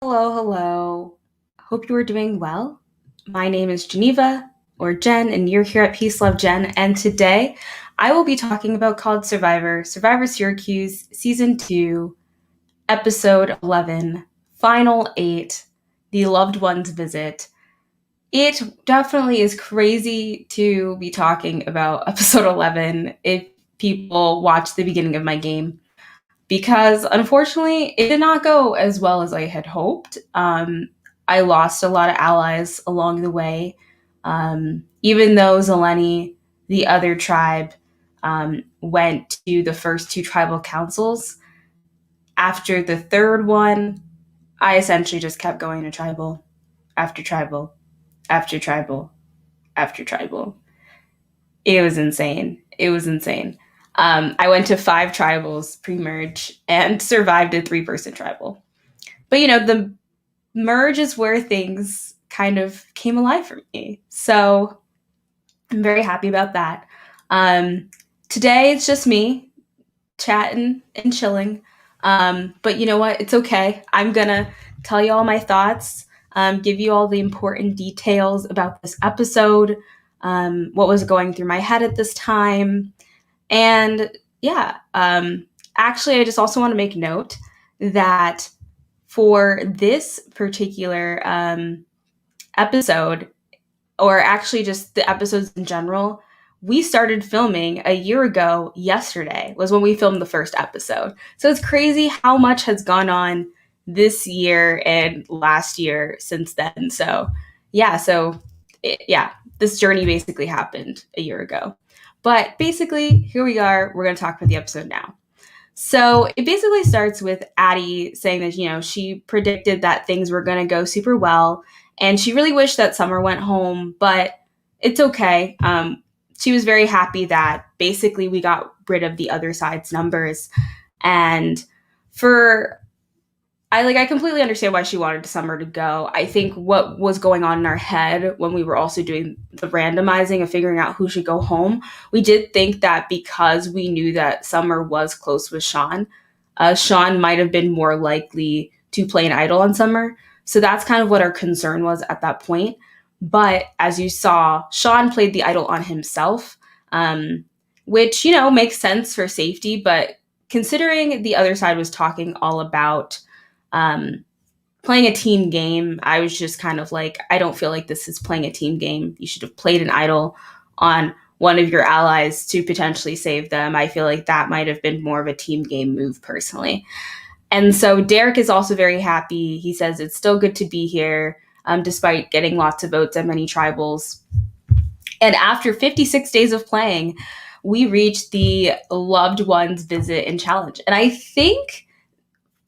Hello, hello. Hope you are doing well. My name is Geneva, or Jen, and you're here at Peace Love Jen. And today I will be talking about called Survivor Syracuse, Season 2, Episode 11, Final 8, The Loved Ones Visit. It definitely is crazy to be talking about Episode 11 if people watch the beginning of my game because unfortunately it did not go as well as I had hoped. I lost a lot of allies along the way. Even though Zeleny, the other tribe, went to the first two tribal councils, after the third one, I essentially just kept going to tribal after tribal after tribal after tribal. It was insane. It was insane. I went to five tribals pre merge and survived a three-person tribal. But the merge is where things kind of came alive for me. So I'm very happy about that. Today it's just me chatting and chilling. But you know what? It's okay. I'm going to tell you all my thoughts, give you all the important details about this episode, what was going through my head at this time. And yeah, actually, I just also want to make note that for this particular episode, or actually just the episodes in general, we started filming a year ago. Yesterday was when we filmed the first episode. So it's crazy how much has gone on this year and last year since then. So this journey basically happened a year ago. But basically, here we are. We're going to talk about the episode now. So it basically starts with Addie saying that, she predicted that things were going to go super well. And she really wished that Summer went home, but it's okay. She was very happy that basically we got rid of the other side's numbers. And for I completely understand why she wanted Summer to go. I think what was going on in our head when we were also doing the randomizing of figuring out who should go home, we did think that because we knew that Summer was close with Sean, Sean might have been more likely to play an idol on Summer. So that's kind of what our concern was at that point. But as you saw, Sean played the idol on himself, which, makes sense for safety. But considering the other side was talking all about playing a team game, I was just kind of like, I don't feel like this is playing a team game. You should have played an idol on one of your allies to potentially save them. I feel like that might have been more of a team game move personally. And so Derek is also very happy. He says it's still good to be here, despite getting lots of votes at many tribals. And after 56 days of playing, we reached the loved ones visit and challenge. And I think,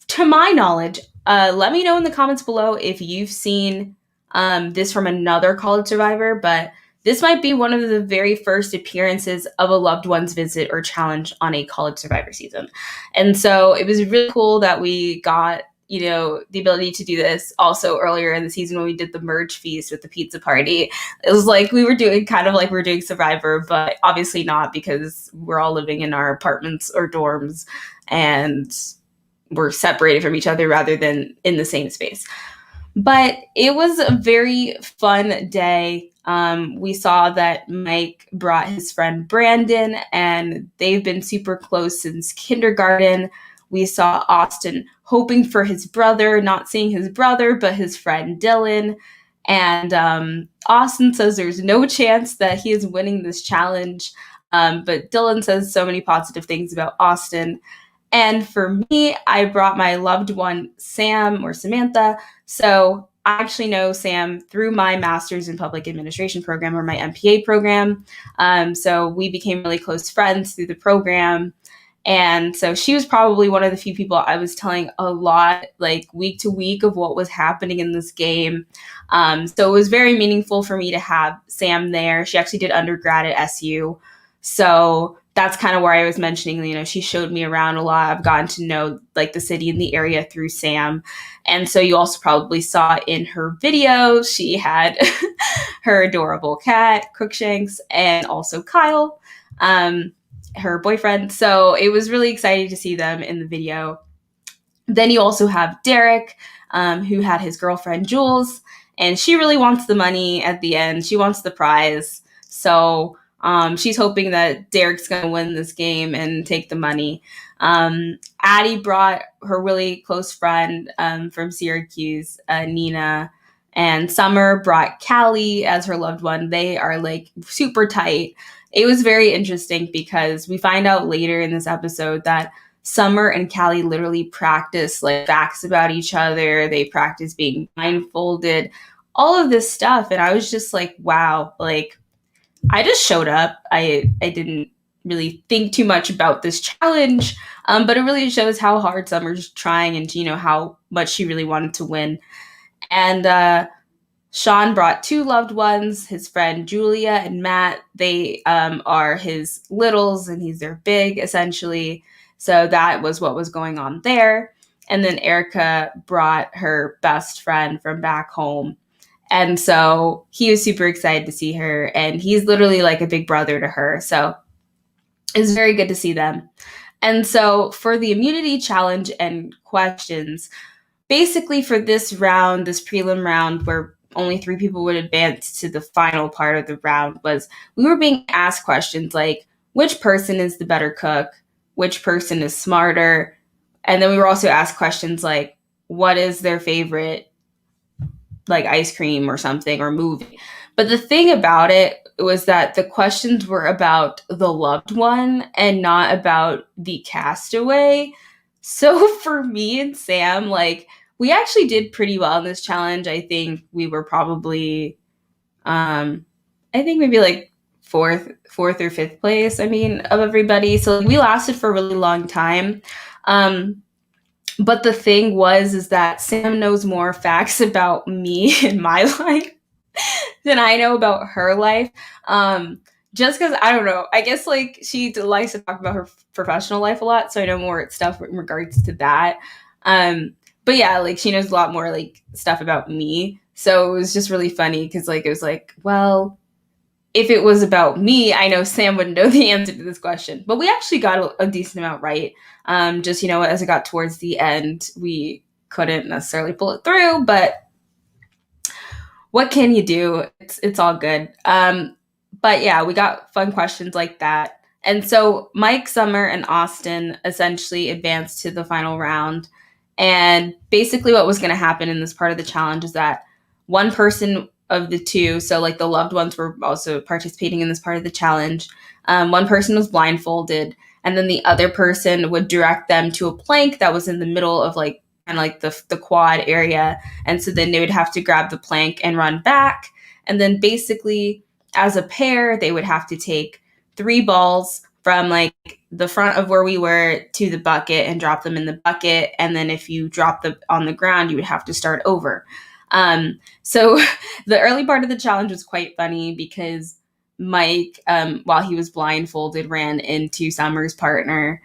to my knowledge, let me know in the comments below if you've seen this from another college survivor, but this might be one of the very first appearances of a loved one's visit or challenge on a college survivor season. And so it was really cool that we got, the ability to do this also earlier in the season when we did the merge feast with the pizza party. It was like we were doing kind of like we're doing Survivor, but obviously not because we're all living in our apartments or dorms and we're separated from each other rather than in the same space. But it was a very fun day. We saw that Mike brought his friend Brandon, and they've been super close since kindergarten. We saw Austin hoping for his brother, not seeing his brother, but his friend Dylan. And Austin says there's no chance that he is winning this challenge. But Dylan says so many positive things about Austin. And for me, I brought my loved one, Sam or Samantha. So I actually know Sam through my master's in public administration program, or my MPA program. So we became really close friends through the program. And so she was probably one of the few people I was telling a lot, like week to week, of what was happening in this game. So it was very meaningful for me to have Sam there. She actually did undergrad at SU. So that's kind of where I was mentioning, she showed me around a lot. I've gotten to know like the city and the area through Sam. And so you also probably saw in her video, she had her adorable cat, Crookshanks, and also Kyle, her boyfriend. So it was really exciting to see them in the video. Then you also have Derek, who had his girlfriend Jules, and she really wants the money at the end. She wants the prize. So she's hoping that Derek's going to win this game and take the money. Addie brought her really close friend from Syracuse, Nina, and Summer brought Callie as her loved one. They are like super tight. It was very interesting because we find out later in this episode that Summer and Callie literally practice like facts about each other. They practice being blindfolded, all of this stuff. And I was just like, wow, like I just showed up. I didn't really think too much about this challenge, but it really shows how hard Summer's trying and, you know, how much she really wanted to win. And Sean brought two loved ones, his friend Julia and Matt. They are his littles and he's their big, essentially. So that was what was going on there. And then Erica brought her best friend from back home. And so he was super excited to see her. And he's literally like a big brother to her. So it's very good to see them. And so for the immunity challenge and questions, basically for this round, this prelim round where only 3 people would advance to the final part of the round, was we were being asked questions like, which person is the better cook? Which person is smarter? And then we were also asked questions like, what is their favorite like ice cream or something or movie? But the thing about it was that the questions were about the loved one and not about the castaway. So for me and Sam, like, we actually did pretty well in this challenge. I think we were probably, I think maybe like fourth or fifth place. I mean, of everybody. So we lasted for a really long time. But the thing is that Sam knows more facts about me and my life than I know about her life. Just because, I don't know, I guess like she likes to talk about her professional life a lot, so I know more stuff in regards to that. But yeah, like she knows a lot more like stuff about me. So it was just really funny because like it was like, well, if it was about me, I know Sam wouldn't know the answer to this question. But we actually got a decent amount right. Just, you know, as it got towards the end, we couldn't necessarily pull it through, but what can you do? It's all good. But yeah, we got fun questions like that. And so Mike, Summer, and Austin essentially advanced to the final round. And basically what was going to happen in this part of the challenge is that one person of the two, so like the loved ones were also participating in this part of the challenge. One person was blindfolded, and then the other person would direct them to a plank that was in the middle of like kind of like the quad area. And so then they would have to grab the plank and run back. And then basically as a pair, they would have to take 3 balls from like the front of where we were to the bucket and drop them in the bucket. And then if you drop them on the ground, you would have to start over. So the early part of the challenge was quite funny because Mike, while he was blindfolded, ran into Summer's partner.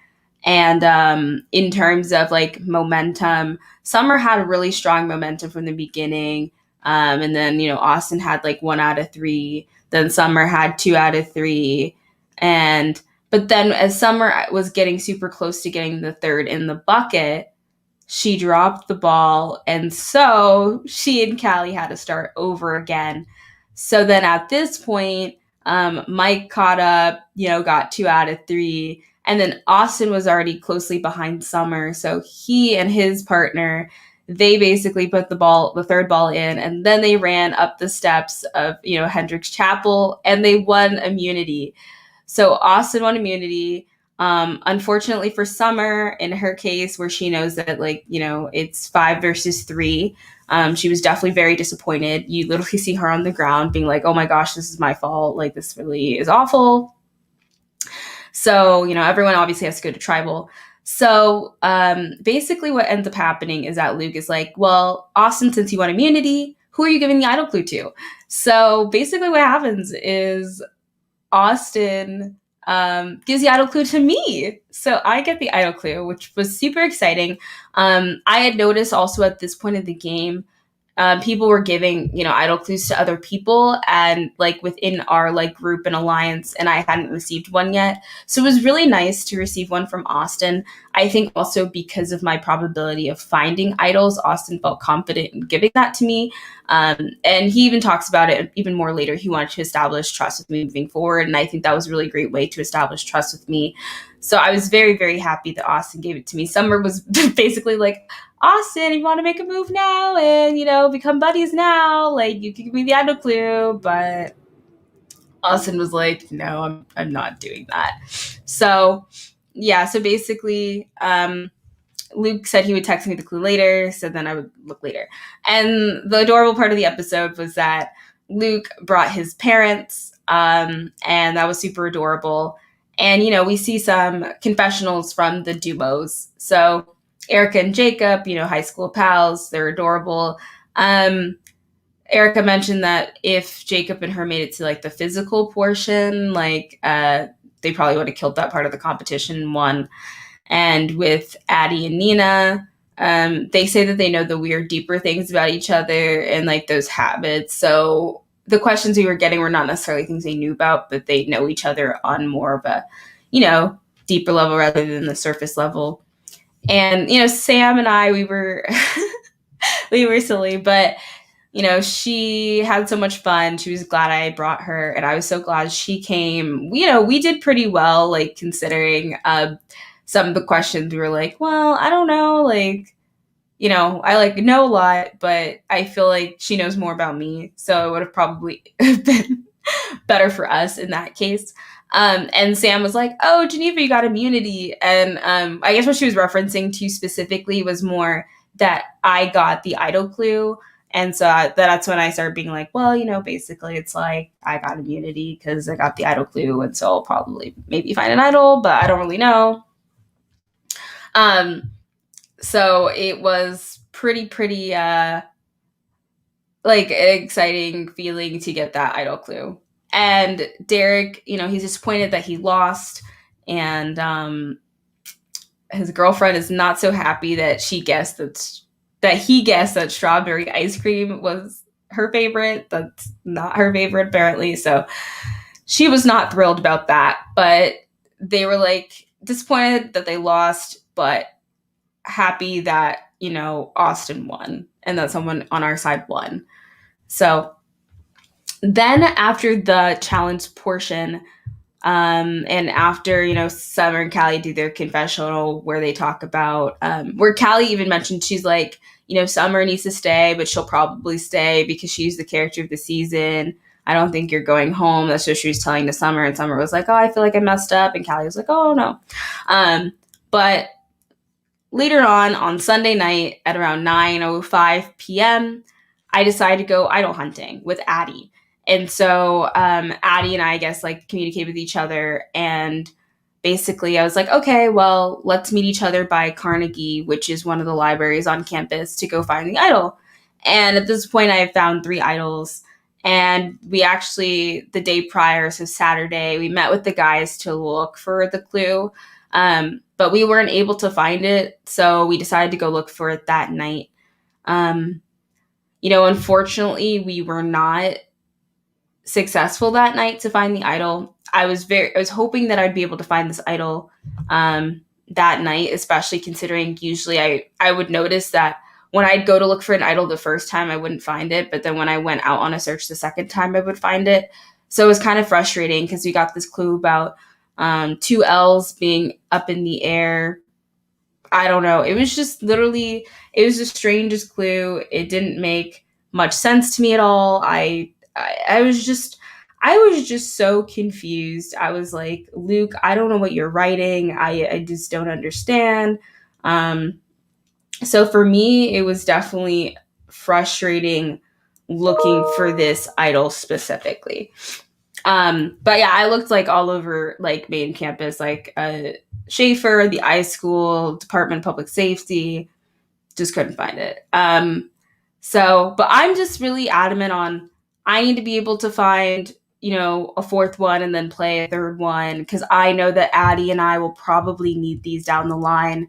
And in terms of like momentum, Summer had a really strong momentum from the beginning. And then, you know, Austin had like 1 out of 3. Then Summer had 2 out of 3. But then as Summer was getting super close to getting the third in the bucket, she dropped the ball. And so she and Callie had to start over again. So then at this point, Mike caught up, you know, got 2 out of 3. And then Austin was already closely behind Summer. So he and his partner, they basically put the third ball in, and then they ran up the steps of, you know, Hendricks Chapel, and they won immunity. So Austin won immunity. Unfortunately for Summer, in her case, where she knows that, like, you know, it's 5 versus 3, she was definitely very disappointed. You literally see her on the ground being like, oh my gosh, this is my fault. Like, this really is awful. So, you know, everyone obviously has to go to tribal. So basically what ends up happening is that Luke is like, well, Austin, since you won immunity, who are you giving the idol clue to? So basically what happens is Austin gives the idol clue to me. So I get the idol clue, which was super exciting. I had noticed also at this point of the game, people were giving, idol clues to other people and like within our like group and alliance, and I hadn't received one yet. So it was really nice to receive one from Austin. I think also because of my probability of finding idols, Austin felt confident in giving that to me. And he even talks about it even more later. He wanted to establish trust with me moving forward. And I think that was a really great way to establish trust with me. So I was very, very happy that Austin gave it to me. Summer was basically like, Austin, you want to make a move now and, become buddies now? Like, you can give me the idol clue. But Austin was like, no, I'm not doing that. So, yeah. So basically, Luke said he would text me the clue later. So then I would look later. And the adorable part of the episode was that Luke brought his parents, and that was super adorable. And, we see some confessionals from the duos. So Erica and Jacob, high school pals, they're adorable. Erica mentioned that if Jacob and her made it to like the physical portion, like they probably would have killed that part of the competition and won. And with Addie and Nina, they say that they know the weird, deeper things about each other and like those habits. So the questions we were getting were not necessarily things they knew about, but they know each other on more of a, deeper level rather than the surface level. And, Sam and I, we were silly, but, she had so much fun. She was glad I brought her, and I was so glad she came. We did pretty well, like, considering some of the questions. We were like, well, I don't know, like, I like know a lot, but I feel like she knows more about me. So it would have probably been better for us in that case. And Sam was like, oh, Geneva, you got immunity. And I guess what she was referencing to specifically was more that I got the idol clue. And so that's when I started being like, well, basically it's like I got immunity because I got the idol clue. And so I'll probably maybe find an idol, but I don't really know. So it was pretty, like an exciting feeling to get that idol clue. And Derek, he's disappointed that he lost. And his girlfriend is not so happy that he guessed that strawberry ice cream was her favorite. That's not her favorite, apparently. So she was not thrilled about that. But they were like disappointed that they lost, but happy that, Austin won and that someone on our side won. So then after the challenge portion, and after, Summer and Callie do their confessional where they talk about, where Callie even mentioned, she's like, Summer needs to stay, but she'll probably stay because she's the character of the season. I don't think you're going home. That's what she was telling to Summer. And Summer was like, oh, I feel like I messed up. And Callie was like, oh, no. But later on Sunday night at around 9:05 p.m., I decided to go idol hunting with Addie. And so Addie and I guess, like, communicate with each other. And basically I was like, okay, well, let's meet each other by Carnegie, which is one of the libraries on campus, to go find the idol. And at this point, I have found 3 idols. And we actually, the day prior, so Saturday, we met with the guys to look for the clue. But we weren't able to find it. So we decided to go look for it that night. Unfortunately, we were not successful that night to find the idol. I was hoping that I'd be able to find this idol that night, especially considering usually I would notice that when I'd go to look for an idol the first time, I wouldn't find it. But then when I went out on a search the second time, I would find it. So it was kind of frustrating because we got this clue about 2 L's being up in the air. I don't know. It was just literally, it was the strangest clue. It didn't make much sense to me at all. I was just so confused. I was like, Luke, I don't know what you're writing. I just don't understand. So for me, it was definitely frustrating looking for this idol specifically. But yeah, I looked like all over like main campus, like Schaefer, the iSchool, Department of Public Safety, just couldn't find it. But I'm just really adamant on I need to be able to find, a 4th one and then play a 3rd one because I know that Addie and I will probably need these down the line.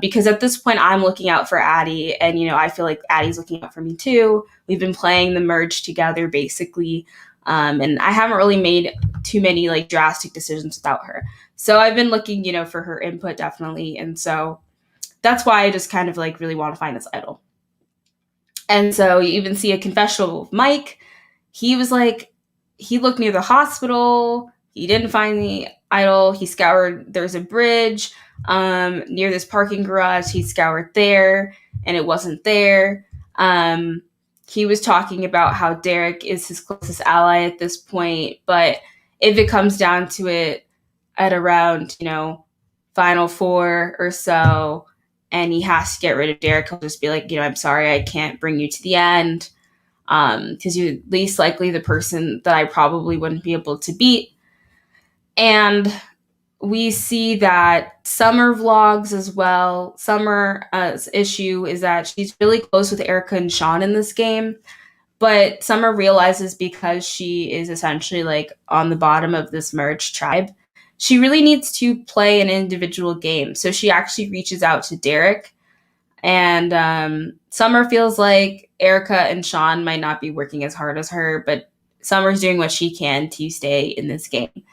Because at this point, I'm looking out for Addie, and I feel like Addie's looking out for me too. We've been playing the merge together, basically, and I haven't really made too many like drastic decisions without her. So I've been looking, for her input definitely, and so that's why I just kind of like really want to find this idol. And so you even see a confessional of Mike. He was like, he looked near the hospital. He didn't find the idol. He scoured, there's a bridge near this parking garage. He scoured there and it wasn't there. He was talking about how Derek is his closest ally at this point. But if it comes down to it at around, final four or so, and he has to get rid of Derek, he'll just be like, I'm sorry, I can't bring you to the end. Because you're least likely the person that I probably wouldn't be able to beat. And we see that Summer vlogs as well. Summer's issue is that she's really close with Erica and Sean in this game. But Summer realizes because she is essentially like on the bottom of this merged tribe, she really needs to play an individual game. So she actually reaches out to Derek. And Summer feels like Erica and Sean might not be working as hard as her, but Summer's doing what she can to stay in this game.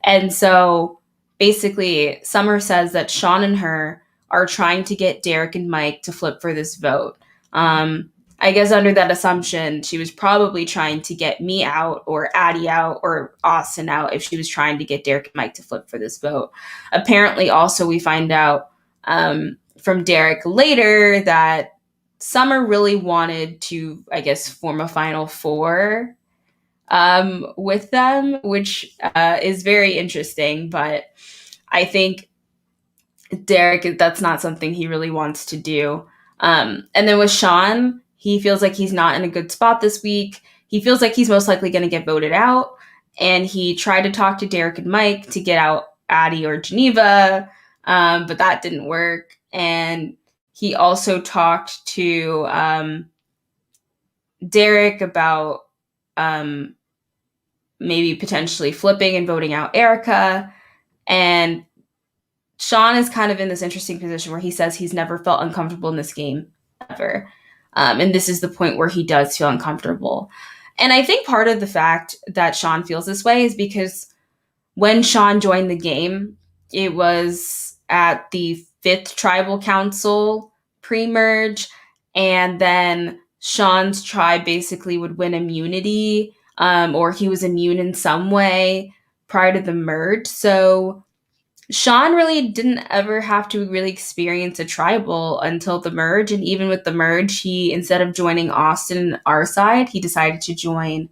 And so basically, Summer says that Sean and her are trying to get Derek and Mike to flip for this vote. I guess under that assumption, she was probably trying to get me out or Addie out or Austin out if she was trying to get Derek and Mike to flip for this vote. Apparently, also, we find out from Derek later that Summer really wanted to, I guess, form a final four with them, which is very interesting. But I think Derek, that's not something he really wants to do. And then with Sean, he feels like he's not in a good spot this week. He feels like he's most likely going to get voted out. And he tried to talk to Derek and Mike to get out Addie or Geneva, but that didn't work. And he also talked to Derek about maybe potentially flipping and voting out Erica. And Sean is kind of in this interesting position where he says he's never felt uncomfortable in this game ever. And this is the point where he does feel uncomfortable. And I think part of the fact that Sean feels this way is because when Sean joined the game, it was at the 5th Tribal Council pre-merge. And then Sean's tribe basically would win immunity, or he was immune in some way prior to the merge. So Sean really didn't ever have to really experience a tribal until the merge. And even with the merge, he, instead of joining Austin, our side, he decided to join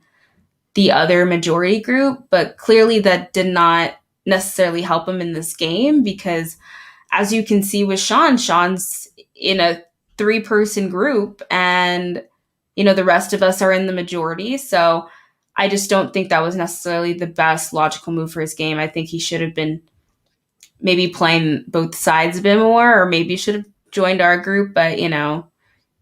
the other majority group. But clearly that did not necessarily help him in this game because, as you can see with Sean's in a 3-person group and, the rest of us are in the majority. So I just don't think that was necessarily the best logical move for his game. I think he should have been maybe playing both sides a bit more, or maybe should have joined our group, but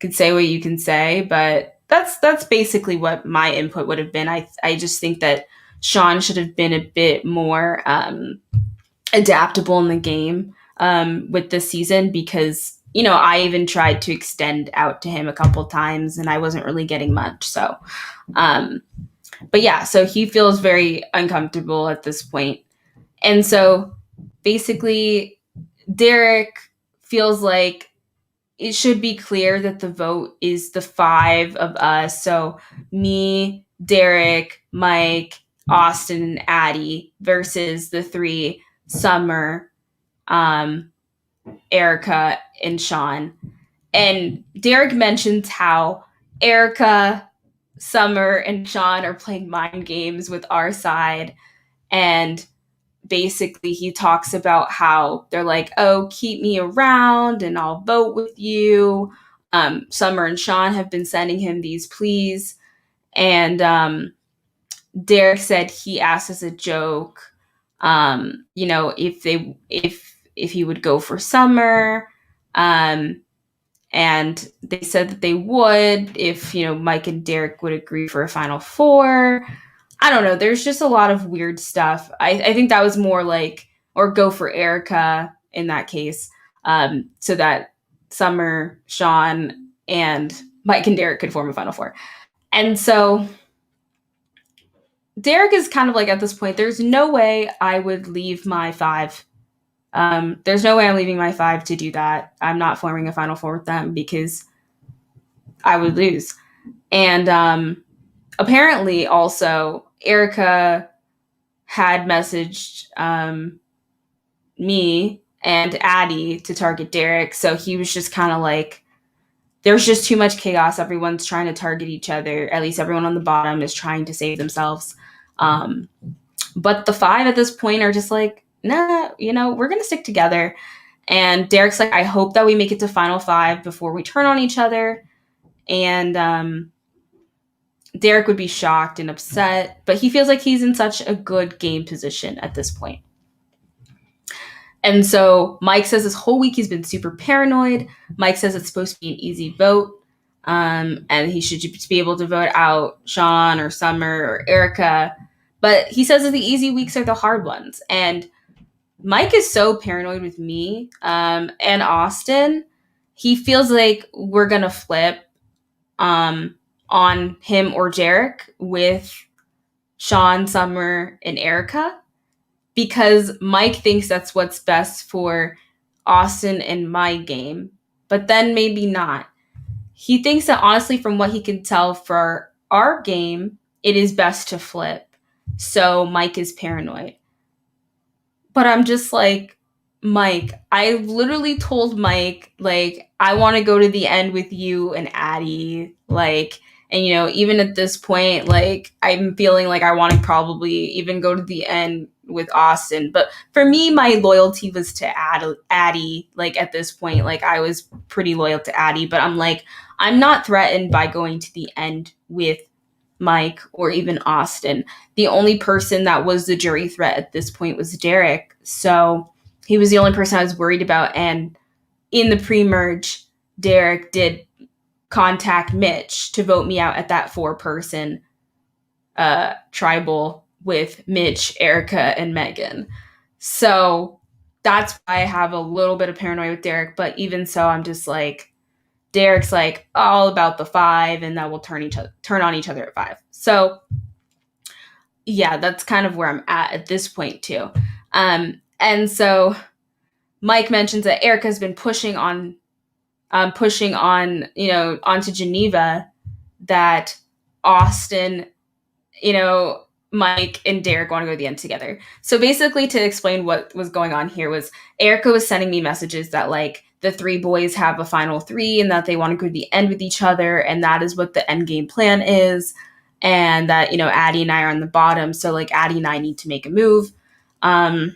could say what you can say. But that's basically what my input would have been. I just think that Sean should have been a bit more adaptable in the game with this season because, I even tried to extend out to him a couple times and I wasn't really getting much. So, but yeah, so he feels very uncomfortable at this point. And so basically, Derek feels like it should be clear that the vote is the 5 of us. So me, Derek, Mike, Austin, and Addie versus the 3, Summer, Erica, and Sean. And Derek mentions how Erica, Summer, and Sean are playing mind games with our side. And basically he talks about how they're like, oh, keep me around and I'll vote with you. Summer and Sean have been sending him these pleas. And Derek said he asked as a joke, if he would go for Summer. And they said that they would if, Mike and Derek would agree for a final 4. I don't know. There's just a lot of weird stuff. I think that was more like, or go for Erica in that case. so that Summer, Sean, and Mike and Derek could form a Final Four. And so Derek is kind of like, at this point, there's no way I would leave my 5. There's no way I'm leaving my 5 to do that. I'm not forming a Final Four with them because I would lose. And apparently, also, Erica had messaged me and Addie to target Derek. So he was just kind of like, there's just too much chaos. Everyone's trying to target each other. At least everyone on the bottom is trying to save themselves. But the 5 at this point are just like, nah, we're going to stick together. And Derek's like, I hope that we make it to Final 5 before we turn on each other. And Derek would be shocked and upset, but he feels like he's in such a good game position at this point. And so Mike says this whole week he's been super paranoid. Mike says it's supposed to be an easy vote, and he should just be able to vote out Sean or Summer or Erica. But he says that the easy weeks are the hard ones. And Mike is so paranoid with me and Austin. He feels like we're going to flip on him or Derek with Sean, Summer, and Erica, because Mike thinks that's what's best for Austin and my game, but then maybe not. He thinks that, honestly, from what he can tell for our game, it is best to flip. So Mike is paranoid. But I'm just like, Mike, I literally told Mike, like, I want to go to the end with you and Addie. Like, and, even at this point, like, I'm feeling like I want to probably even go to the end with Austin. But for me, my loyalty was to Addie. Like, at this point, like, I was pretty loyal to Addie. But I'm like, I'm not threatened by going to the end with Mike or even Austin. The only person that was the jury threat at this point was Derek. So he was the only person I was worried about. And in the pre-merge, Derek did contact Mitch to vote me out at that 4-person tribal with Mitch, Erica, and Megan. So that's why I have a little bit of paranoia with Derek. But even so, I'm just like, Derek's like all about the 5, and that we'll turn on each other at 5. So yeah, that's kind of where I'm at this point too. And so Mike mentions that Erica's been pushing on, onto Geneva, that Austin, Mike and Derek want to go to the end together. So basically, to explain what was going on here, was Erica was sending me messages that, like, the 3 boys have a final 3 and that they want to go to the end with each other. And that is what the end game plan is. And that, Addie and I are on the bottom. So, like, Addie and I need to make a move. And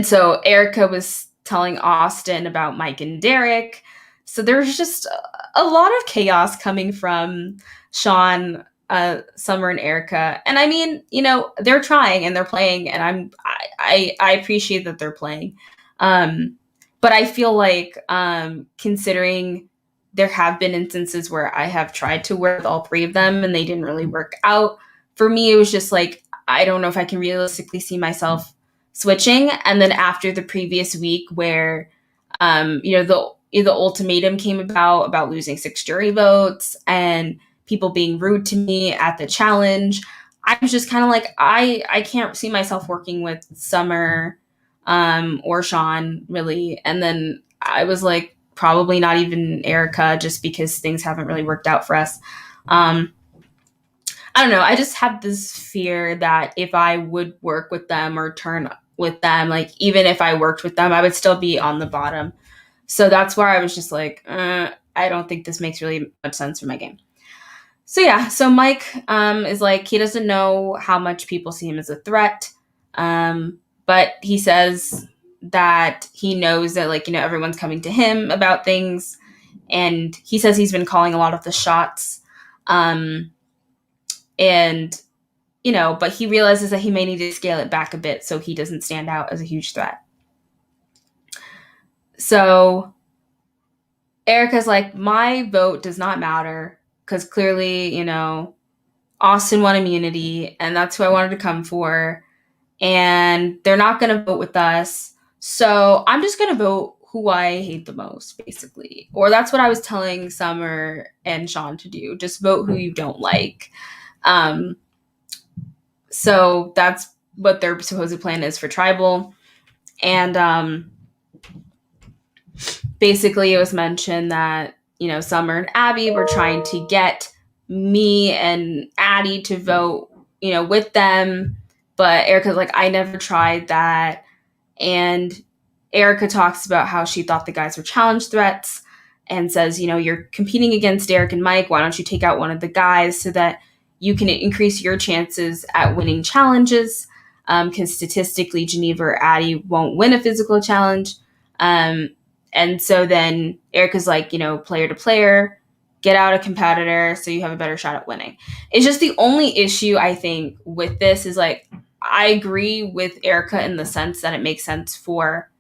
so Erica was telling Austin about Mike and Derek. So there's just a lot of chaos coming from Sean, Summer, and Erica. And I mean, they're trying and they're playing, and I appreciate that they're playing. But I feel like, considering there have been instances where I have tried to work with all 3 of them and they didn't really work out, for me, it was just like, I don't know if I can realistically see myself switching. And then after the previous week where, the ultimatum came about losing 6 jury votes and people being rude to me at the challenge, I was just kind of like, I can't see myself working with Summer or Sean, really. And then I was like, probably not even Erica, just because things haven't really worked out for us. I don't know. I just have this fear that if I would work with them or turn with them, like, even if I worked with them, I would still be on the bottom. So that's where I was just like, I don't think this makes really much sense for my game. So yeah, so Mike is like, he doesn't know how much people see him as a threat. But he says that he knows that, like, everyone's coming to him about things. And he says he's been calling a lot of the shots. And, but he realizes that he may need to scale it back a bit so he doesn't stand out as a huge threat. So Erica's like, my vote does not matter because clearly, Austin won immunity and that's who I wanted to come for. And they're not going to vote with us. So I'm just going to vote who I hate the most, basically. Or that's what I was telling Summer and Sean to do. Just vote who you don't like. So that's what their supposed plan is for Tribal. And basically it was mentioned that, Summer and Abby were trying to get me and Addie to vote, with them. But Erica's like, I never tried that. And Erica talks about how she thought the guys were challenge threats and says, you're competing against Derek and Mike. Why don't you take out one of the guys so that you can increase your chances at winning challenges? Because statistically, Geneva or Addie won't win a physical challenge. And so then Erica's like, player to player, get out a competitor so you have a better shot at winning. It's just the only issue I think with this is like, I agree with Erica in the sense that it makes sense for,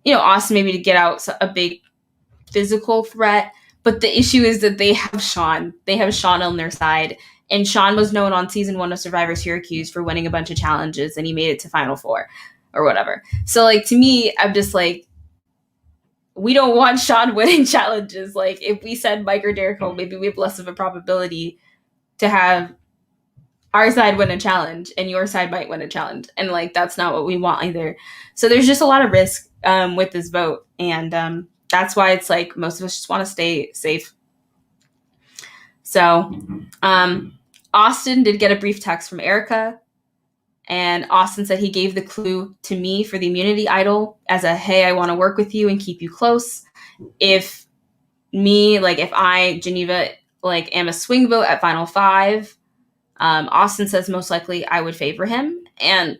Austin maybe to get out a big physical threat. But the issue is that they have Sean. They have Sean on their side. And Sean was known on season 1 of Survivor Syracuse for winning a bunch of challenges, and he made it to Final 4 or whatever. So, like, to me, I'm just like, we don't want Sean winning challenges. Like, if we send Mike or Derek home, maybe we have less of a probability to have our side win a challenge and your side might win a challenge. And like, that's not what we want either. So there's just a lot of risk with this vote. And that's why it's like, most of us just want to stay safe. So Austin did get a brief text from Erica. And Austin said he gave the clue to me for the immunity idol as a, hey, I want to work with you and keep you close. If I, Geneva, am a swing vote at Final 5, Austin says most likely I would favor him. And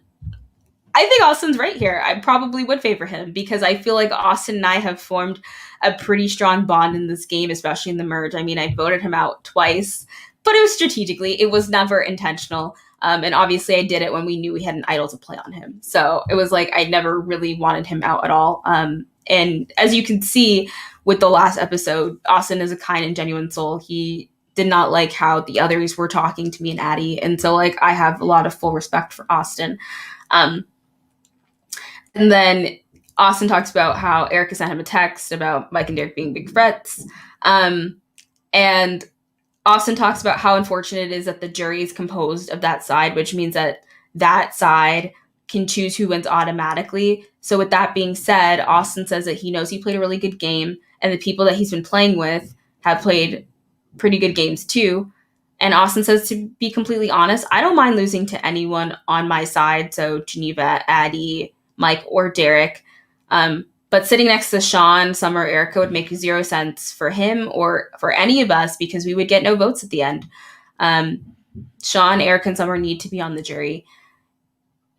I think Austin's right here. I probably would favor him because I feel like Austin and I have formed a pretty strong bond in this game, especially in the merge. I mean, I voted him out twice, but it was strategically. It was never intentional. And obviously I did it when we knew we had an idol to play on him. So it was like I never really wanted him out at all. And as you can see with the last episode, Austin is a kind and genuine soul. He did not like how the others were talking to me and Addie. And so like I have a lot of full respect for Austin. And then Austin talks about how Erica sent him a text about Mike and Derek being big threats. And Austin talks about how unfortunate it is that the jury is composed of that side, which means that that side can choose who wins automatically. So with that being said, Austin says that he knows he played a really good game and the people that he's been playing with have played pretty good games too. And Austin says, to be completely honest, I don't mind losing to anyone on my side. So Geneva, Addie, Mike, or Derek. But sitting next to Sean, Summer, Erica would make 0 sense for him or for any of us because we would get no votes at the end. Sean, Erica, and Summer need to be on the jury.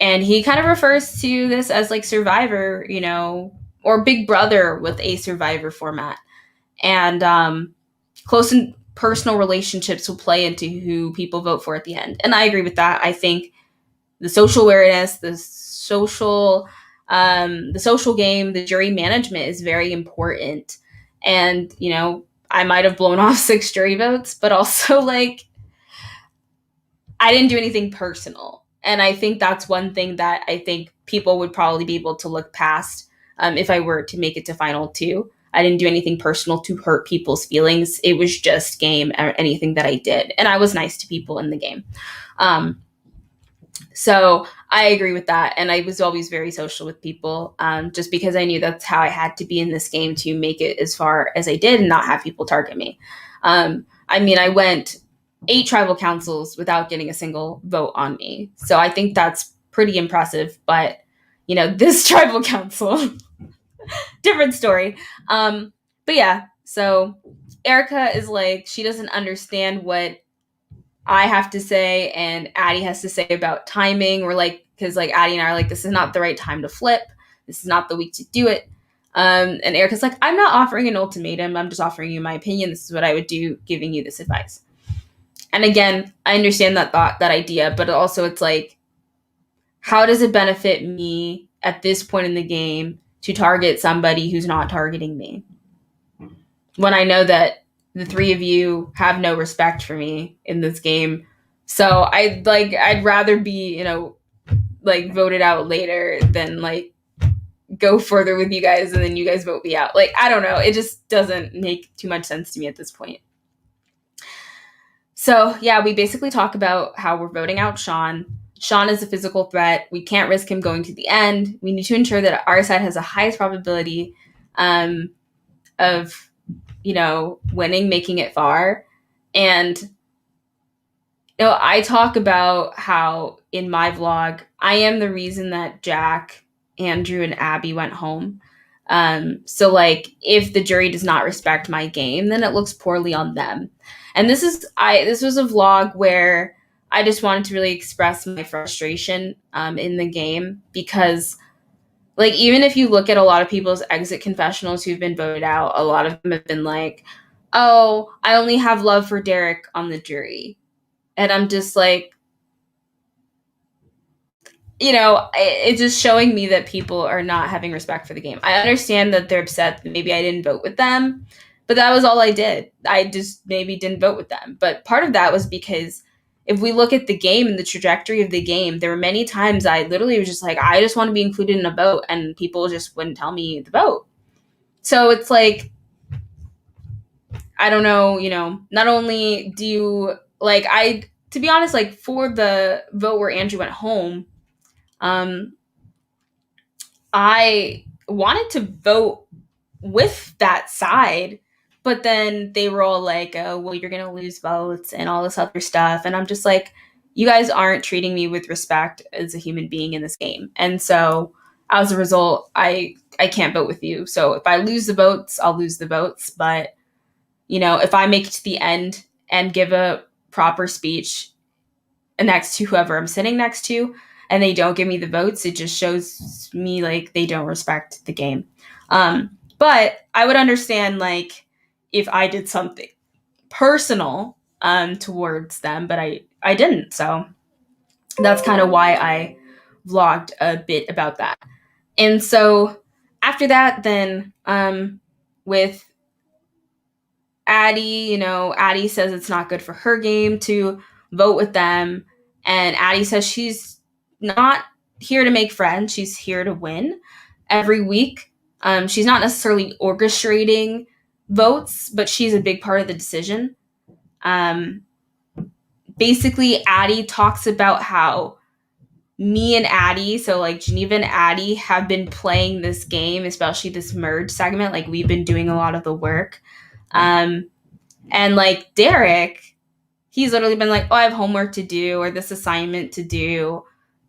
And he kind of refers to this as like Survivor, or Big Brother with a Survivor format. And close and personal relationships will play into who people vote for at the end. And I agree with that. I think the social awareness, the social game, the jury management is very important. And, I might have blown off 6 jury votes, but also like, I didn't do anything personal. And I think that's one thing that I think people would probably be able to look past if I were to make it to Final 2. I didn't do anything personal to hurt people's feelings. It was just game or anything that I did. And I was nice to people in the game. So I agree with that. And I was always very social with people just because I knew that's how I had to be in this game to make it as far as I did and not have people target me. I went 8 tribal councils without getting a single vote on me. So I think that's pretty impressive. But, this tribal council, different story. But yeah, so Erica is like, she doesn't understand what I have to say and Addie has to say about timing. Or like, because like Addie and I are like, this is not the right time to flip. This is not the week to do it. And Erica's like, I'm not offering an ultimatum. I'm just offering you my opinion. This is what I would do, giving you this advice. And again, I understand that thought, that idea, but also it's like, how does it benefit me at this point in the game to target somebody who's not targeting me? When I know that the 3 of you have no respect for me in this game. So I'd rather be, voted out later than like go further with you guys and then you guys vote me out. Like, I don't know. It just doesn't make too much sense to me at this point. So, yeah, we basically talk about how we're voting out Sean. Sean is a physical threat. We can't risk him going to the end. We need to ensure that our side has the highest probability of, winning, making it far. And, I talk about how in my vlog, I am the reason that Jack, Andrew, and Abby went home. So, like, if the jury does not respect my game, then it looks poorly on them. And this was a vlog where I just wanted to really express my frustration in the game because, like, even if you look at a lot of people's exit confessionals who've been voted out, a lot of them have been like, oh, I only have love for Derek on the jury. And I'm just like, it's just showing me that people are not having respect for the game. I understand that they're upset that maybe I didn't vote with them, but that was all I did. I just maybe didn't vote with them. But part of that was because if we look at the game and the trajectory of the game, there were many times I literally was just like, I just want to be included in a vote, and people just wouldn't tell me the vote. So it's like, I don't know, not only do you, to be honest, like, for the vote where Andrew went home, I wanted to vote with that side, but then they were all like, oh, well, you're going to lose votes and all this other stuff. And I'm just like, you guys aren't treating me with respect as a human being in this game. And so as a result, I can't vote with you. So if I lose the votes, I'll lose the votes. But, if I make it to the end and give a proper speech next to whoever I'm sitting next to, and they don't give me the votes, it just shows me like they don't respect the game. But I would understand, like, if I did something personal towards them, but I didn't. So that's kind of why I vlogged a bit about that. And so after that, then with Addie, Addie says it's not good for her game to vote with them. And Addie says she's not here to make friends. She's here to win every week. She's not necessarily orchestrating votes, but she's a big part of the decision. Basically, Addie talks about how me and Addie, so like Geneva and Addie, have been playing this game, especially this merge segment. Like, we've been doing a lot of the work. And like Derek, he's literally been like, oh, I have homework to do or this assignment to do.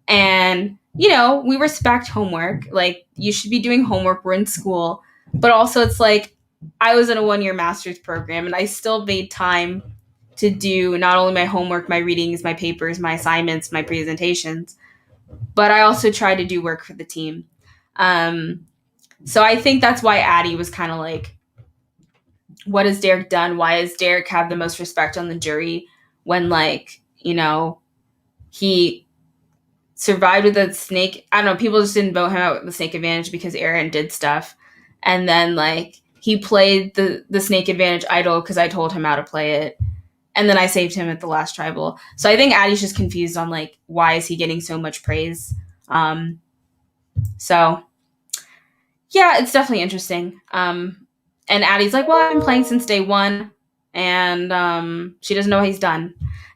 And, we respect homework. Like, you should be doing homework. We're in school. But also it's like, I was in a 1-year master's program and I still made time to do not only my homework, my readings, my papers, my assignments, my presentations, but I also tried to do work for the team. So I think that's why Addie was kind of like, what has Derek done? Why does Derek have the most respect on the jury when, like, he survived with a snake? I don't know. People just didn't vote him out with the snake advantage because Aaron did stuff. And then, like, he played the snake advantage idol because I told him how to play it. And then I saved him at the last tribal. So I think Addie's just confused on, like, why is he getting so much praise? So, yeah, it's definitely interesting. And Addie's like, well, I've been playing since day one. And she doesn't know what he's done.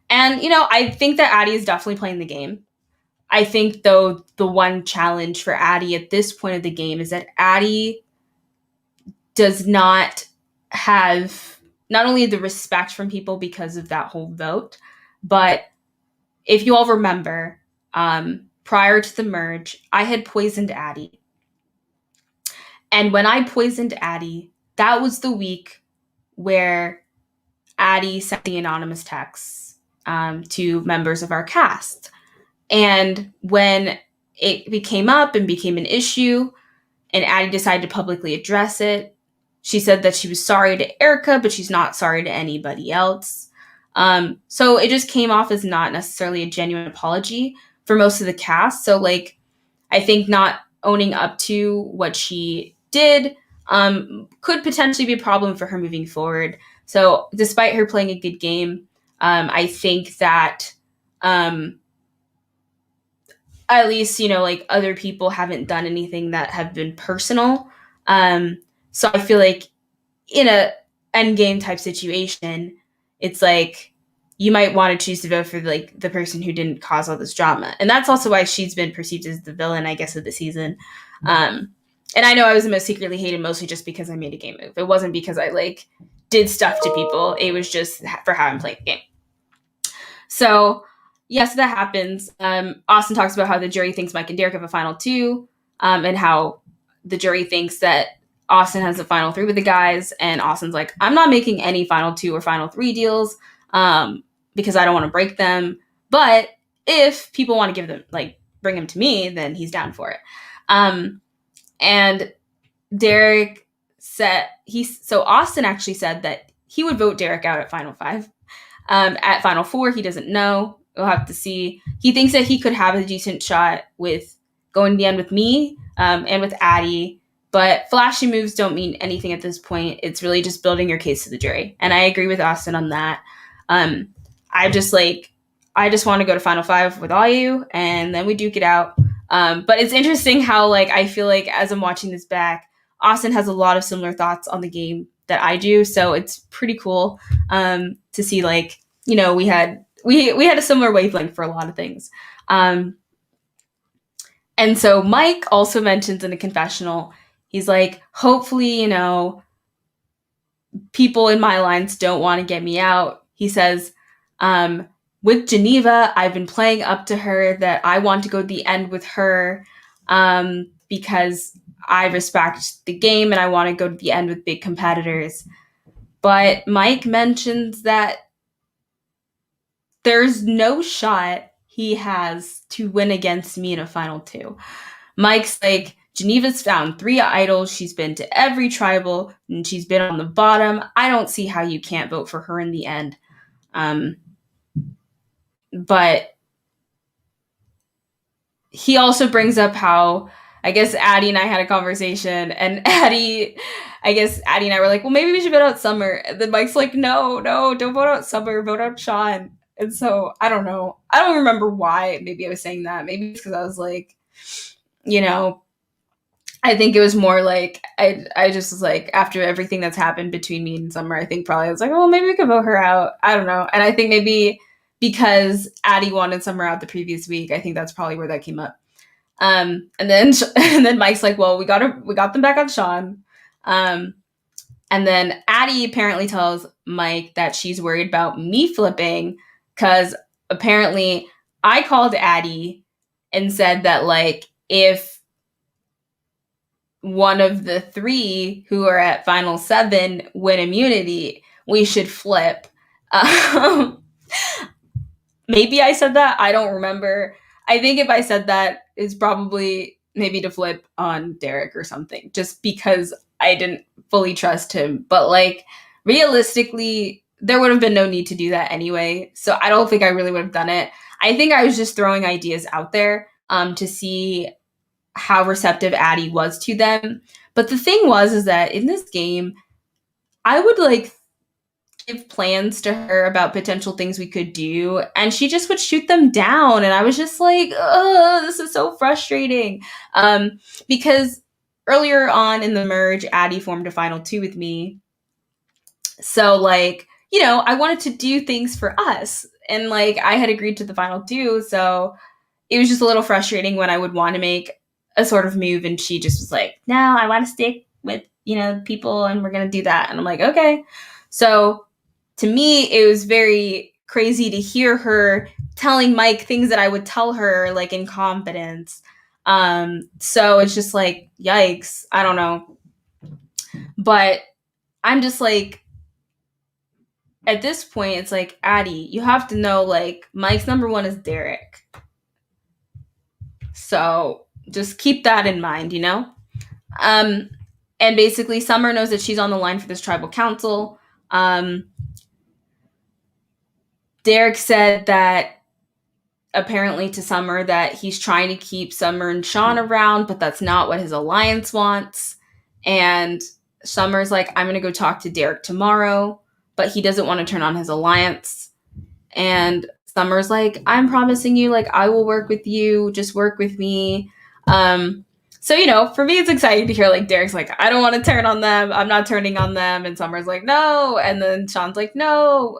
And, I think that Addie is definitely playing the game. I think, though, the one challenge for Addie at this point of the game is that Addie does not have not only the respect from people because of that whole vote, but if you all remember, prior to the merge, I had poisoned Addie. And when I poisoned Addie, that was the week where Addie sent the anonymous texts to members of our cast. And when it became up and became an issue, and Addie decided to publicly address it, she said that she was sorry to Erica, but she's not sorry to anybody else. So it just came off as not necessarily a genuine apology for most of the cast. So, like, I think not owning up to what she did could potentially be a problem for her moving forward. So despite her playing a good game, I think that at least, like other people haven't done anything that have been personal. So I feel like in a end game type situation, it's like you might want to choose to vote for like the person who didn't cause all this drama, and that's also why she's been perceived as the villain, I guess, of the season. And I know I was the most secretly hated, mostly just because I made a game move. It wasn't because I like did stuff to people. It was just for how I'm playing the game. So yes, that happens. Austin talks about how the jury thinks Mike and Derek have a final two, and how the jury thinks that Austin has a final three with the guys, and Austin's like, I'm not making any final two or final three deals because I don't want to break them. But if people want to give them, like, bring him to me, then he's down for it. And Derek said so Austin actually said that he would vote Derek out at final five. At final four, he doesn't know. We'll have to see. He thinks that he could have a decent shot with going to the end with me and with Addie. But flashy moves don't mean anything at this point. It's really just building your case to the jury. And I agree with Austin on that. I just want to go to final five with all you, and then we duke it out. But it's interesting how, like, I feel like as I'm watching this back, Austin has a lot of similar thoughts on the game that I do. So it's pretty cool to see, like, we had a similar wavelength for a lot of things. And so Mike also mentions in a confessional, he's like, hopefully, people in my lines don't want to get me out. He says, with Geneva, I've been playing up to her that I want to go to the end with her because I respect the game and I want to go to the end with big competitors. But Mike mentions that there's no shot he has to win against me in a final two. Mike's like, Geneva's found 3 idols. She's been to every tribal and she's been on the bottom. I don't see how you can't vote for her in the end. But he also brings up how, I guess, Addie and I had a conversation, and Addie and I were like, well, maybe we should vote out Summer. And then Mike's like, no, don't vote out Summer, vote out Sean. And so, I don't know. I don't remember why maybe I was saying that. Maybe it's because I was like, I think it was more like, I just was like, after everything that's happened between me and Summer, I think probably I was like, oh, maybe we could vote her out. I don't know. And I think maybe because Addie wanted Summer out the previous week, I think that's probably where that came up. And then Mike's like, well, we got them back on Sean. And then Addie apparently tells Mike that she's worried about me flipping because apparently I called Addie and said that, like, if one of the 3 who are at final 7 win immunity, we should flip. Maybe I said that. I don't remember. I think if I said that, it's probably maybe to flip on Derek or something, just because I didn't fully trust him. But, like, realistically, there would have been no need to do that anyway. So I don't think I really would have done it. I think I was just throwing ideas out there to see how receptive Addie was to them. But the thing is that in this game, I would, like, give plans to her about potential things we could do, and she just would shoot them down, and I was just like, this is so frustrating. Because earlier on in the merge, Addie formed a final 2 with me. So, like, I wanted to do things for us, and, like, I had agreed to the final 2, so it was just a little frustrating when I would want to make a sort of move, and she just was like, no, I want to stick with, people, and we're going to do that. And I'm like, okay. So to me, it was very crazy to hear her telling Mike things that I would tell her, like, in confidence. So it's just like, yikes. I don't know. But I'm just like, at this point, it's like, Addie, you have to know, like, Mike's number 1 is Derek. So just keep that in mind, And basically, Summer knows that she's on the line for this tribal council. Derek said that apparently to Summer that he's trying to keep Summer and Sean around, but that's not what his alliance wants. And Summer's like, I'm going to go talk to Derek tomorrow, but he doesn't want to turn on his alliance. And Summer's like, I'm promising you, like, I will work with you, just work with me. So, for me, it's exciting to hear, like, Derek's like, I don't want to turn on them. I'm not turning on them. And Summer's like, no. And then Sean's like, no.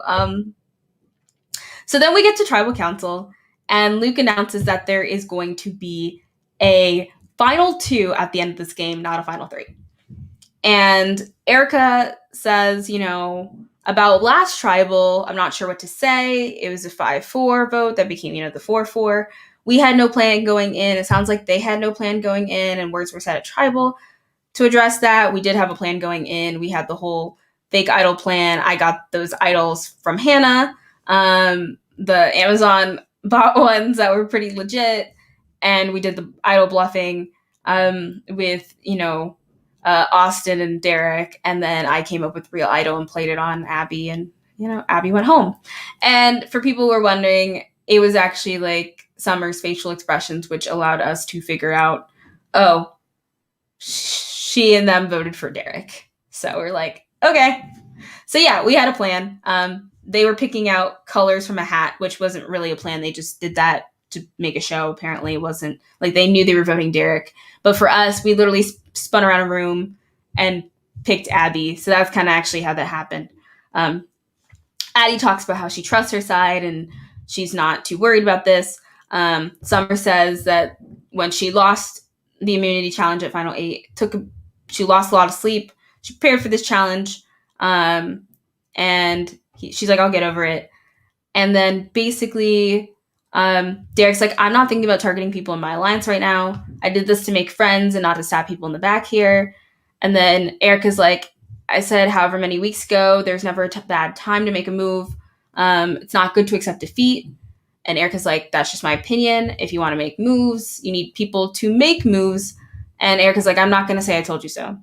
So then we get to tribal council, and Luke announces that there is going to be a final 2 at the end of this game, not a final 3. And Erica says, about last tribal, I'm not sure what to say. It was a 5-4 vote that became, the 4-4. We had no plan going in. It sounds like they had no plan going in, and words were said at tribal. To address that, we did have a plan going in. We had the whole fake idol plan. I got those idols from Hannah, the Amazon bought ones that were pretty legit, and we did the idol bluffing with, Austin and Derek, and then I came up with real idol and played it on Abby, and Abby went home. And for people who are wondering, it was actually like Summer's facial expressions which allowed us to figure out, oh, she and them voted for Derek. So we're like, okay. So yeah, we had a plan. They were picking out colors from a hat, which wasn't really a plan. They just did that to make a show. Apparently it wasn't like they knew they were voting Derek. But for us, we literally spun around a room and picked Abby. So that's kind of actually how that happened. Addie talks about how she trusts her side and she's not too worried about this. Summer says that when she lost the immunity challenge at Final 8, she lost a lot of sleep. She prepared for this challenge. And she's like, I'll get over it. And then basically, Derek's like, I'm not thinking about targeting people in my alliance right now. I did this to make friends and not to stab people in the back here. And then Erica's like, I said however many weeks ago, there's never a bad time to make a move. It's not good to accept defeat. And Erica's like, that's just my opinion. If you want to make moves, you need people to make moves. And Erica's like, I'm not going to say I told you so.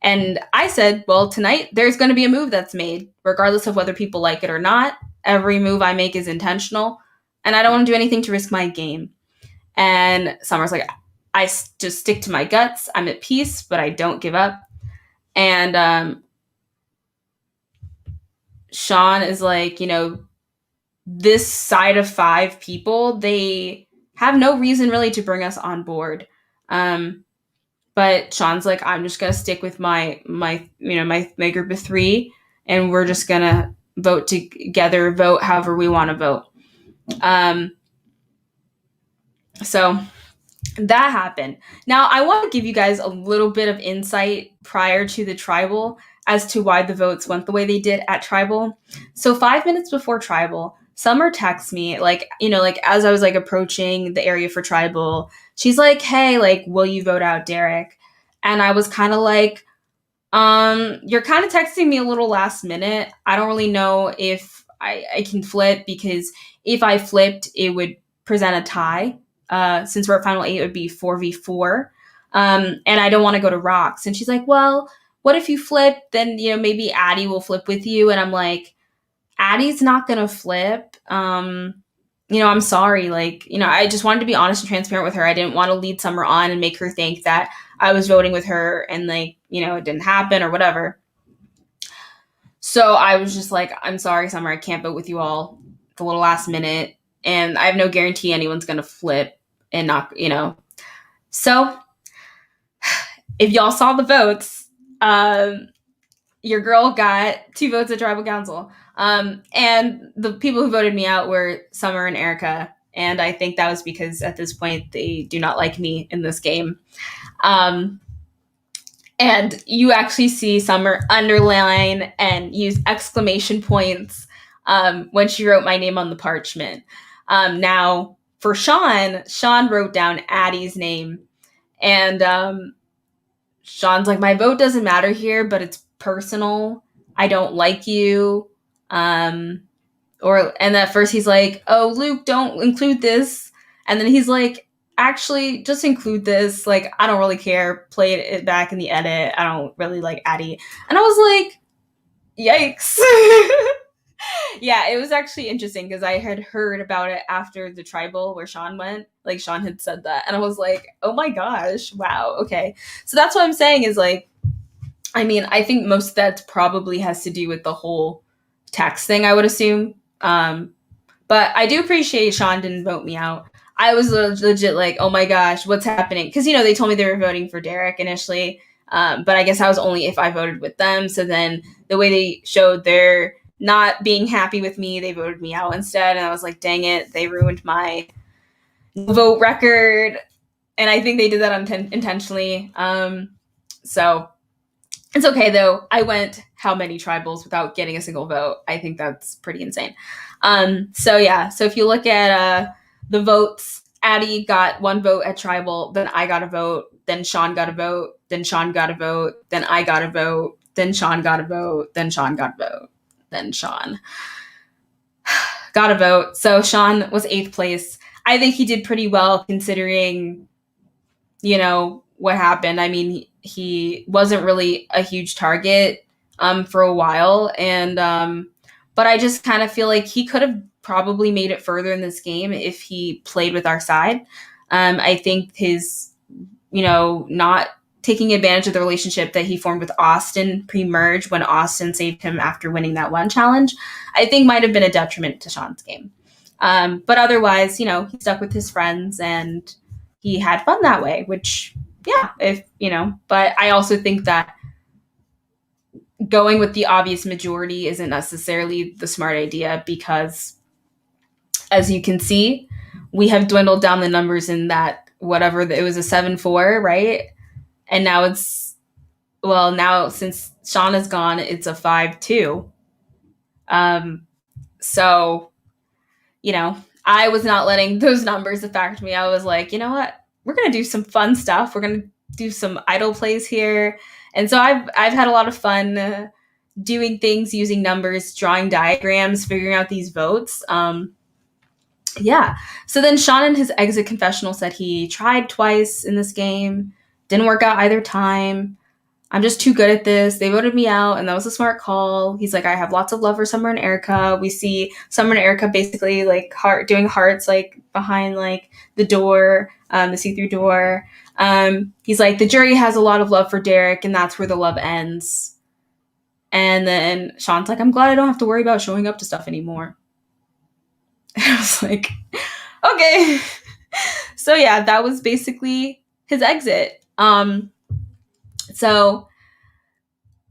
And I said, well, tonight there's going to be a move that's made, regardless of whether people like it or not. Every move I make is intentional, and I don't want to do anything to risk my game. And Summer's like, I just stick to my guts. I'm at peace, but I don't give up. And Sean is like, this side of 5 people, they have no reason really to bring us on board. But Sean's like, I'm just gonna stick with my group of 3, and we're just gonna vote together, vote however we want to vote. So that happened. Now I want to give you guys a little bit of insight prior to the tribal as to why the votes went the way they did at tribal. So 5 minutes before tribal, Summer texts me, like, as I was like approaching the area for tribal, she's like, hey, like, will you vote out Derek? And I was kind of like, you're kind of texting me a little last minute. I don't really know if I can flip, because if I flipped, it would present a tie. Since we're at Final 8, it would be 4v4. And I don't want to go to rocks. And she's like, well, what if you flip? Then, maybe Addie will flip with you. And I'm like, Addie's not going to flip. I'm sorry. Like, I just wanted to be honest and transparent with her. I didn't want to lead Summer on and make her think that I was voting with her and, like, it didn't happen or whatever. So I was just like, I'm sorry, Summer, I can't vote with you all at the little last minute. And I have no guarantee anyone's going to flip and not, So if y'all saw the votes, your girl got 2 votes at tribal council. And the people who voted me out were Summer and Erica. And I think that was because at this point they do not like me in this game. And you actually see Summer underline and use exclamation points when she wrote my name on the parchment. Now, for Sean wrote down Addie's name. And Sean's like, my vote doesn't matter here, but it's personal. I don't like you. And at first he's like, oh, Luke, don't include this. And then he's like, actually, just include this. Like, I don't really care. Play it back in the edit. I don't really like Addie. And I was like, yikes. Yeah, it was actually interesting because I had heard about it after the tribal where Sean went. Like, Sean had said that. And I was like, oh my gosh, wow, okay. So that's what I'm saying is, like, I mean, I think most of that probably has to do with the whole tax thing, I would assume. But I do appreciate Sean didn't vote me out. I was legit like, oh my gosh, what's happening? Because, they told me they were voting for Derek initially. But I guess I was only if I voted with them. So then the way they showed their not being happy with me, they voted me out instead. And I was like, dang it, they ruined my vote record. And I think they did that intentionally. So it's okay, though. I went how many tribals without getting a single vote? I think that's pretty insane. So if you look at the votes, Addie got 1 vote at tribal, then I got a vote, then Sean got a vote, then Sean got a vote, then I got a vote, then Sean got a vote, then Sean got a vote, then Sean got a vote. So Sean was 8th place. I think he did pretty well considering, what happened. I mean, he wasn't really a huge target for a while. And but I just kind of feel like he could have probably made it further in this game if he played with our side. I think his, not taking advantage of the relationship that he formed with Austin pre-merge when Austin saved him after winning that one challenge, I think might have been a detriment to Sean's game. But otherwise, he stuck with his friends and he had fun that way, which, but I also think that going with the obvious majority isn't necessarily the smart idea because, as you can see, we have dwindled down the numbers in that it was a 7-4, right? And now now since Sean is gone, it's a 5-2. So, I was not letting those numbers affect me. I was like, you know what? We're going to do some fun stuff. We're going to do some idle plays here. And so I've had a lot of fun doing things using numbers, drawing diagrams, figuring out these votes. So then Sean in his exit confessional said he tried twice in this game, didn't work out either time. I'm just too good at this. They voted me out, and that was a smart call. He's like, I have lots of love for Summer and Erica. We see Summer and Erica basically like doing hearts like behind like the door, the see-through door. He's like, the jury has a lot of love for Derek, and that's where the love ends. And then Sean's like, I'm glad I don't have to worry about showing up to stuff anymore. And I was like, okay. So that was basically his exit. So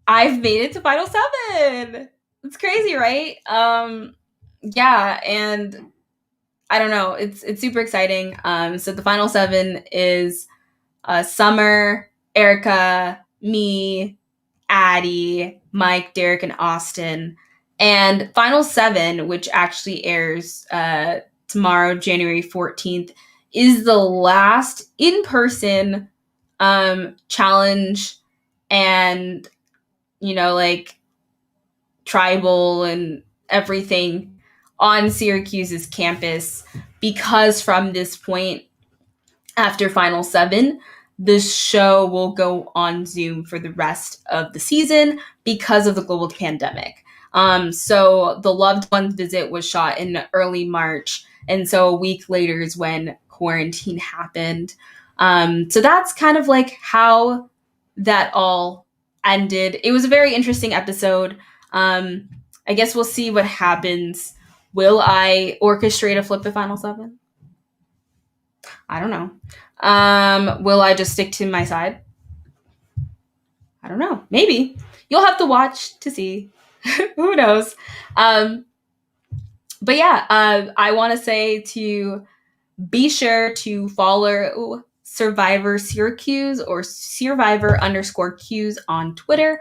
I've made it to Final 7. It's crazy, right? And I don't know. It's super exciting. So the Final 7 is Summer, Erica, me, Addie, Mike, Derek, and Austin. And Final 7, which actually airs tomorrow, January 14th, is the last in-person challenge and tribal and everything on Syracuse's campus, because from this point after Final 7 this show will go on Zoom for the rest of the season because of the global pandemic. So the loved ones visit was shot in early March, and so a week later is when quarantine happened. So that's kind of like how that all ended. It was a very interesting episode. I guess we'll see what happens. Will I orchestrate a flip to Final 7? I don't know. Will I just stick to my side? I don't know. Maybe. You'll have to watch to see. Who knows? I want to say to be sure to follow Syrvivor Syracuse or Syrvivor_Qs on Twitter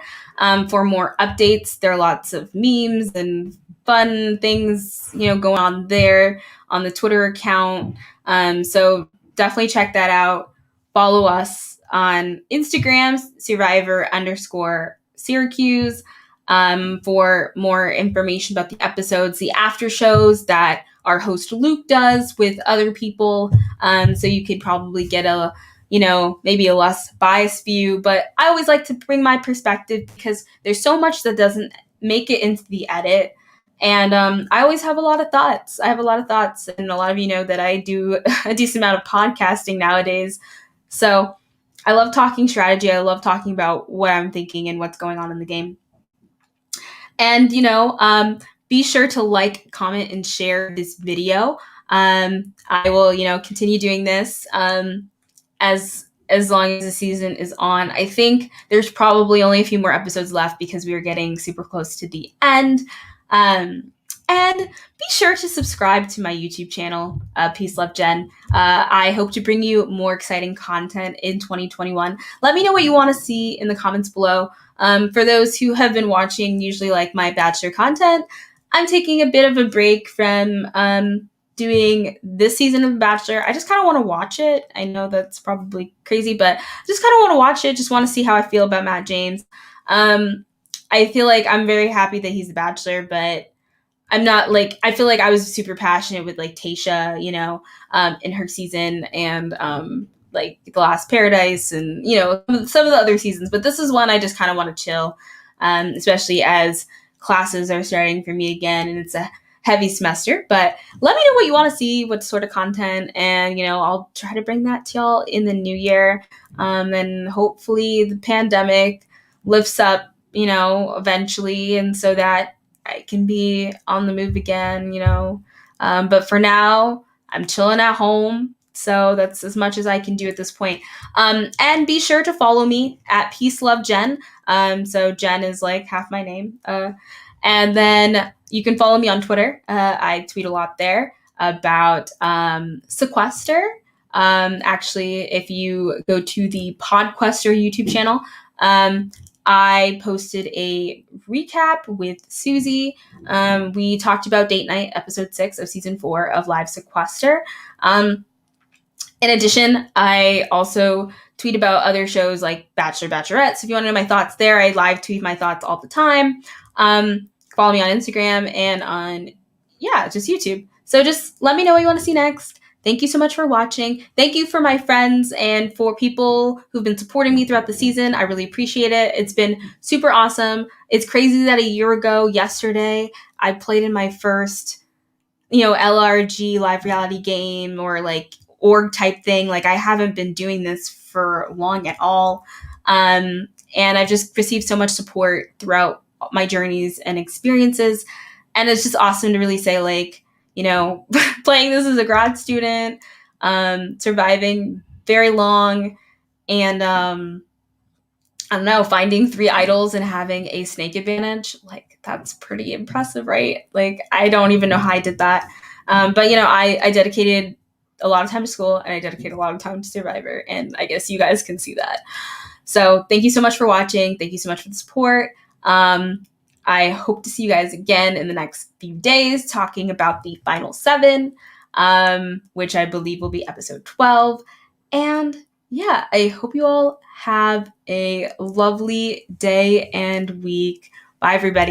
for more updates. There are lots of memes and fun things, going on there on the Twitter account. So definitely check that out. Follow us on Instagram, Syrvivor_Syracuse, for more information about the episodes, the after shows that our host Luke does with other people. So you could probably get a, maybe a less biased view, but I always like to bring my perspective because there's so much that doesn't make it into the edit. And I always have a lot of thoughts. And a lot of you know that I do a decent amount of podcasting nowadays. So I love talking strategy. I love talking about what I'm thinking and what's going on in the game. And, be sure to like, comment, and share this video. I will, continue doing this as long as the season is on. I think there's probably only a few more episodes left because we are getting super close to the end. And be sure to subscribe to my YouTube channel, Peace Love Jen. I hope to bring you more exciting content in 2021. Let me know what you want to see in the comments below. For those who have been watching usually like my Bachelor content, I'm taking a bit of a break from doing this season of The Bachelor. I just kind of want to watch it. I know that's probably crazy, but I just kind of want to watch it. Just want to see how I feel about Matt James. I feel like I'm very happy that he's The Bachelor, but I'm not like, I feel like I was super passionate with like Tayshia, in her season and like The Last Paradise and, some of the other seasons. But this is one I just kind of want to chill, especially as classes are starting for me again and it's a heavy semester. But let me know what you want to see, what sort of content, and I'll try to bring that to y'all in the new year. And hopefully the pandemic lifts up, eventually, and so that I can be on the move again, but for now I'm chilling at home. So that's as much as I can do at this point. And be sure to follow me at Peace Love Jen. So Jen is like half my name. And then you can follow me on Twitter. I tweet a lot there about Sequester. Actually, if you go to the Podquester YouTube channel, I posted a recap with Susie. We talked about Date Night, episode 6 of season 4 of Live Sequester. In addition, I also tweet about other shows like Bachelor, Bachelorette. So if you want to know my thoughts there, I live tweet my thoughts all the time. Follow me on Instagram and on, just YouTube. So just let me know what you want to see next. Thank you so much for watching. Thank you for my friends and for people who've been supporting me throughout the season. I really appreciate it. It's been super awesome. It's crazy that a year ago, yesterday, I played in my first, LRG live reality game or like org type thing. Like I haven't been doing this for long at all. And I've just received so much support throughout my journeys and experiences. And it's just awesome to really say like, playing this as a grad student, surviving very long, and I don't know, finding 3 idols and having a snake advantage, like that's pretty impressive, right? Like I don't even know how I did that. But I dedicated a lot of time to school and I dedicated a lot of time to Syrvivor, and I guess you guys can see that. So thank you so much for watching. Thank you so much for the support. I hope to see you guys again in the next few days talking about the final 7, which I believe will be episode 12. And I hope you all have a lovely day and week. Bye, everybody.